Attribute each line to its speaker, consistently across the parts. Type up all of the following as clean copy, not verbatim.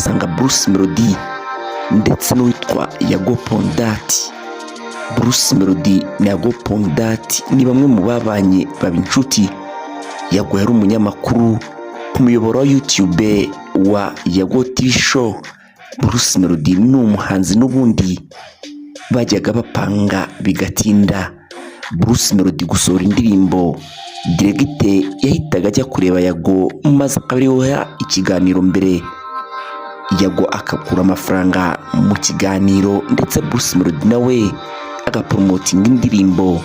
Speaker 1: asanga Bruce Melody ndetse n'uwitwa Yago Pondati. Bruce Melody na Yago Pondati ni bamwe mu babanye baba inshuti. Yago yari umunyamakuru ku muyoboro wa YouTube wa Yago TV Show. Bruce Melody ni umuhanzi n'ubundi bajyaga bapanga bigatinda. Bruce Melody gusohora indirimbo Diregite yahitaga ajya kureba Yago maze akabiriha ikiganiro mbere. Yago akakura amafaranga mu kiganiro ndetse Bruce Melody nawe agapromotinga indirimbo.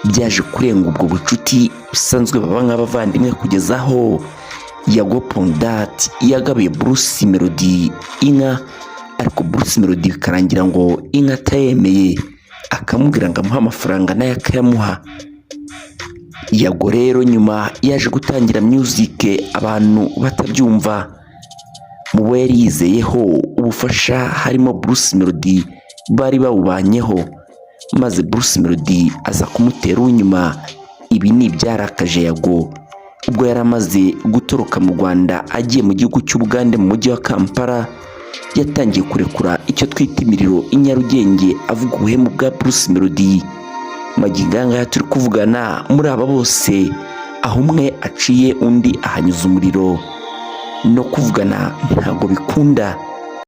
Speaker 1: Byaje kurenga ubwo bucuti busanzwe baba nk'abavandimwe kugeza aho Yago Pondati yagabiye Bruce Melody inka, ariko Bruce Melody bikarangira ngo inka atayemeye, akamubwira ngo amuhe amafaranga nayo akayamuha. Yago rero nyuma yaje gutangira music abantu batabyumva. Mu bo yari yizeyeho ubufasha harimo Bruce Melody bari bawubanyeho, maze Bruce Melody aza kumutera uw'inyuma. Ibi ni ibyarakaje Yago ubwo yari amaze gutoroka mu Rwanda agiye mu gihugu cy'Ubugande mu mujyi wa Kampala. Yatangiye kurekura icyo twita imiriro i Nyarugenge avuga ubuhemu bwa Bruce Melody. Maginganga turi kuvugana muri aba bose aho umwe aciye undi ahanyuza umuriro, no kuvugana ntabwo bikunda.